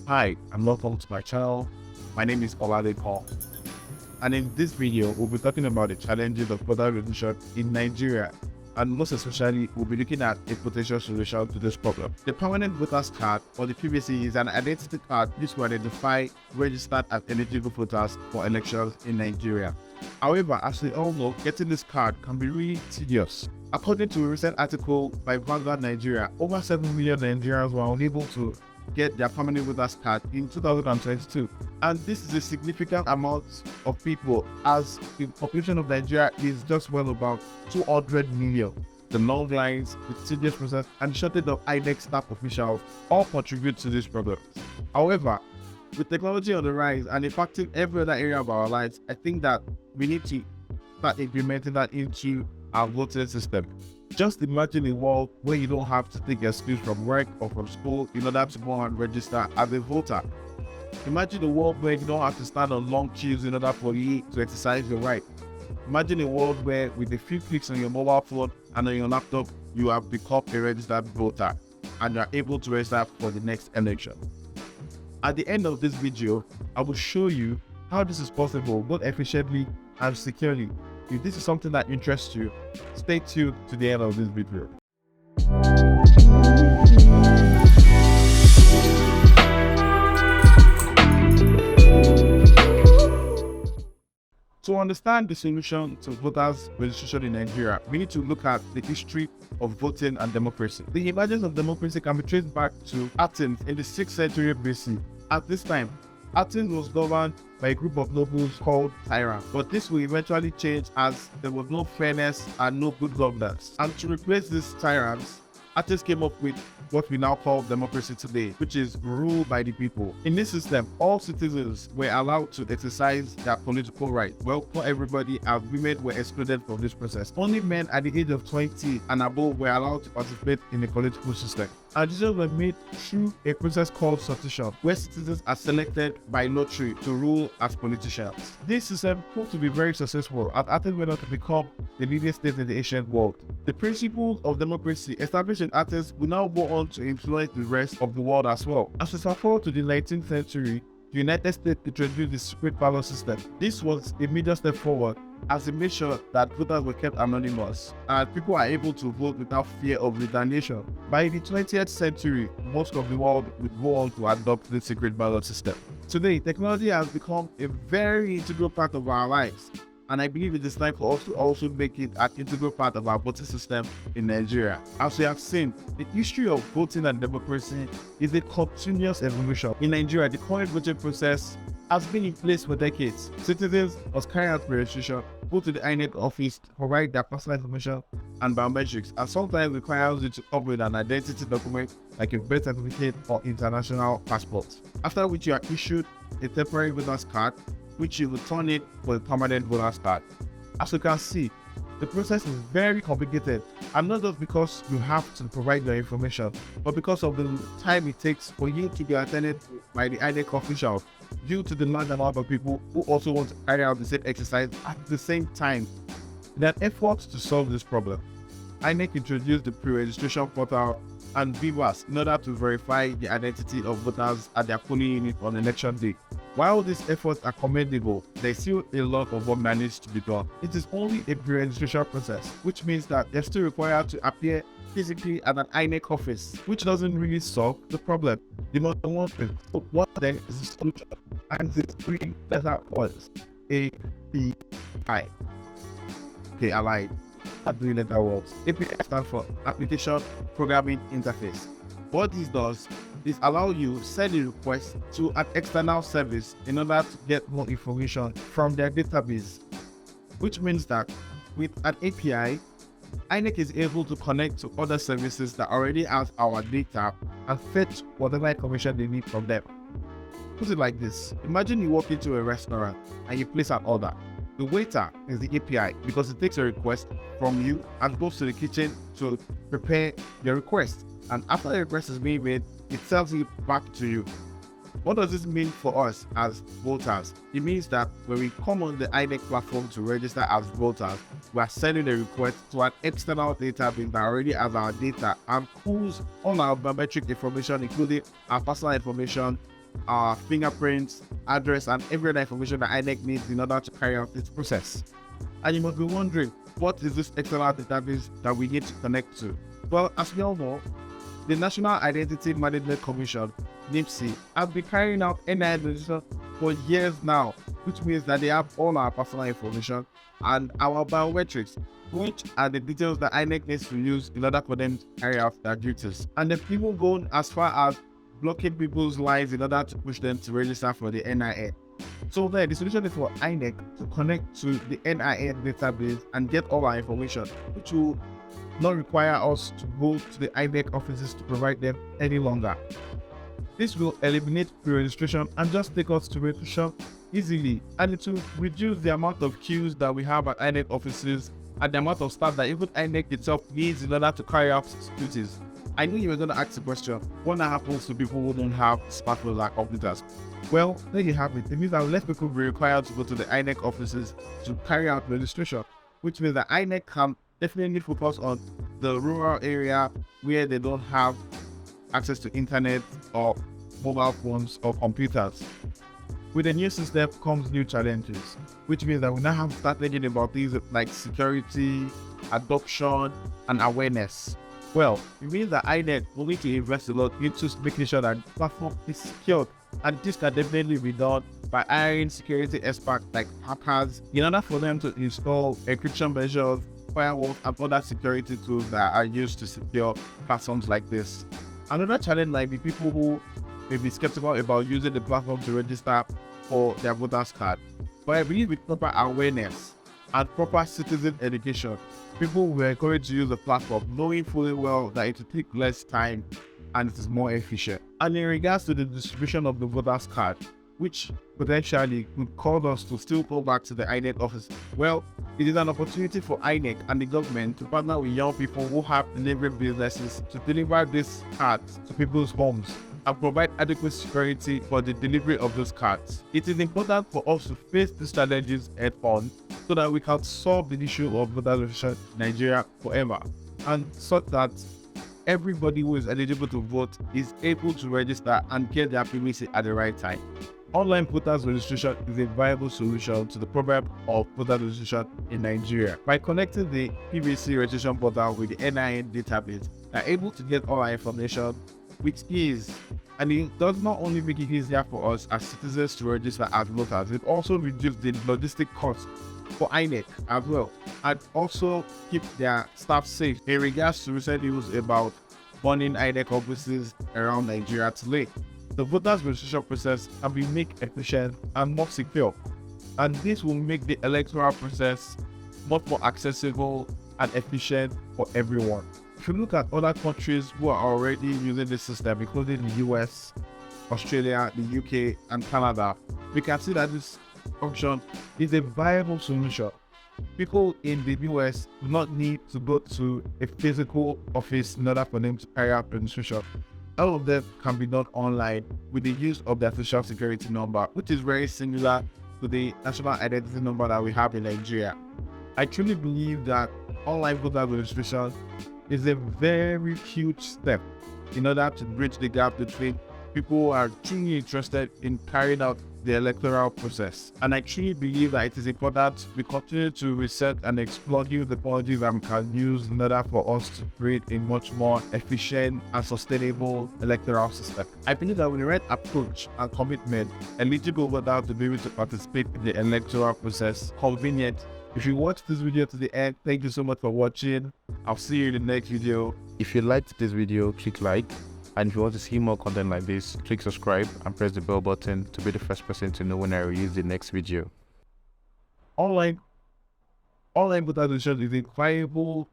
Hi, and welcome to my channel. My name is Paul, and in this video, we'll be talking about the challenges of voter registration in Nigeria, and most especially, we'll be looking at a potential solution to this problem. The permanent voters card, or the PVC, is an identity card used to identify registered and eligible voters for elections in Nigeria. However, as we all know, getting this card can be really tedious. According to a recent article by Vanguard Nigeria, over 7 million Nigerians were unable to get their permanent voters card in 2022, and this is a significant amount of people, as the population of Nigeria is just well about 200 million. The long lines, the tedious process, and shortage of INEC staff officials all contribute to this problem. However, with technology on the rise and impacting every other area of our lives, I think that we need to start implementing that into our voting system. Just imagine a world where you don't have to take excuse from work or from school in order to go and register as a voter. Imagine a world where you don't have to stand on long queues in order for you to exercise your right. Imagine a world where with a few clicks on your mobile phone and on your laptop, you have become a registered voter and you are able to register for the next election. At the end of this video, I will show you how this is possible both efficiently and securely. If this is something that interests you, stay tuned to the end of this video. To understand the solution to voters' registration in Nigeria, we need to look at the history of voting and democracy. The emergence of democracy can be traced back to Athens in the 6th century BC. At this time, Athens was governed by a group of nobles called tyrants, but this will eventually change as there was no fairness and no good governance. And to replace these tyrants, Athens came up with what we now call democracy today, which is rule by the people. In this system, all citizens were allowed to exercise their political rights. Well, not everybody, as women were excluded from this process. Only men at the age of 20 and above were allowed to participate in the political system. And decisions were made through a process called succession, where citizens are selected by lottery to rule as politicians. This system proved to be very successful, as Athens went on to become the leading state in the ancient world. The principles of democracy established in Athens will now go on to influence the rest of the world as well. As we fast forward to the 19th century, the United States introduced the secret ballot system. This was a major step forward, as it made sure that voters were kept anonymous and people are able to vote without fear of retaliation. By the 20th century, most of the world would go on to adopt the secret ballot system. Today, technology has become a very integral part of our lives, and I believe it is time for us to also make it an integral part of our voting system in Nigeria. As we have seen, the history of voting and democracy is a continuous evolution. In Nigeria, the current voting process has been in place for decades. Citizens must carry out registration, go to the INEC office, provide their personal information and biometrics, and sometimes requires you to come with an identity document like a birth certificate or international passport. After which you are issued a temporary voter's card, which you will turn in for a permanent voter's card. As you can see, the process is very complicated, and not just because you have to provide your information, but because of the time it takes for you to be attended by the INEC officials, due to the large amount of people who also want to carry out the same exercise at the same time. In an effort to solve this problem, INEC introduced the pre-registration portal and Vivas in order to verify the identity of voters at their polling unit on election day. While these efforts are commendable, there's still a lot of work that needs to be done. It is only a pre-registration process, which means that they're still required to appear physically at an INEC office, which doesn't really solve the problem. The most one thing, so what then is the solution? And this 3-letter words, API. Okay, I lied. 3-letter words. API stands for Application Programming Interface. What this does is allow you to send a request to an external service in order to get more information from their database, which means that with an API, INEC is able to connect to other services that already have our data and fetch whatever information they need from them. Put it like this: imagine you walk into a restaurant and you place an order. The waiter is the API because it takes a request from you and goes to the kitchen to prepare your request. And after the request is being made, it sells it back to you. What does this mean for us as voters? It means that when we come on the INEC platform to register as voters, we are sending a request to an external database that already has our data and pulls all our biometric information, including our personal information, our fingerprints, address, and every other information that INEC needs in order to carry out this process. And you must be wondering, what is this external database that we need to connect to? Well, as we all know, the National Identity Management Commission, NIMC, has been carrying out NIN registration for years now, which means that they have all our personal information and our biometrics, which are the details that INEC needs to use in order for them to carry out their duties. And then people go as far as blocking people's lives in order to push them to register for the NIN. So the solution is for INEC to connect to the NIN database and get all our information, which will not require us to go to the INEC offices to provide them any longer. This will eliminate pre-registration and just take us to registration easily, and it will reduce the amount of queues that we have at INEC offices and the amount of staff that even INEC itself needs in order to carry out its duties. I knew you were going to ask the question, what happens to people who don't have smartphones or computers? Well, there you have it. It means that less people will be required to go to the INEC offices to carry out registration, which means that INEC can definitely focus on the rural area where they don't have access to internet or mobile phones or computers. With the new system comes new challenges, which means that we now have to start thinking about things like security, adoption, and awareness. Well, it means that INEC will need to invest a lot into making sure that the platform is secured, and this can definitely be done by hiring security experts like hackers in order for them to install encryption measures, firewalls, and other security tools that are used to secure platforms like this. Another challenge might be people who may be skeptical about using the platform to register for their voters card. But I believe with proper awareness and proper citizen education, people will encourage to use the platform, knowing fully well that it will take less time and it is more efficient. And in regards to the distribution of the voters card, which potentially could cause us to still go back to the INEC office, well, it is an opportunity for INEC and the government to partner with young people who have delivery businesses to deliver these cards to people's homes and provide adequate security for the delivery of those cards. It is important for us to face these challenges head on so that we can solve the issue of voter registration in Nigeria forever, and such that everybody who is eligible to vote is able to register and get their PVC at the right time. Online voters registration is a viable solution to the problem of voter registration in Nigeria. By connecting the PVC registration portal with the NIN database, they are able to get all our information with ease, and it does not only make it easier for us as citizens to register as voters, it also reduces the logistic cost for INEC as well, and also keep their staff safe in regards to recent news about burning INEC offices around Nigeria today. The voters registration process can be made efficient and more secure, and this will make the electoral process much more accessible and efficient for everyone. If you look at other countries who are already using this system, including the US, Australia, the UK, and Canada, we can see that this option is a viable solution. People in the US do not need to go to a physical office in order for them to carry out registration. All of them can be done online with the use of their social security number, which is very similar to the national identity number that we have in Nigeria. I truly believe that online voter registration is a very huge step in order to bridge the gap between people who are truly interested in carrying out the electoral process. And I truly believe that it is important we continue to research and explore new technologies that we can use in order for us to create a much more efficient and sustainable electoral system. I believe that with the right approach and commitment, eligible voters to be able to participate in the electoral process convenient. If you watched this video to the end, thank you so much for watching. I'll see you in the next video. If you liked this video, click like. And if you want to see more content like this, click subscribe and press the bell button to be the first person to know when I release the next video. Online voter registration is a viable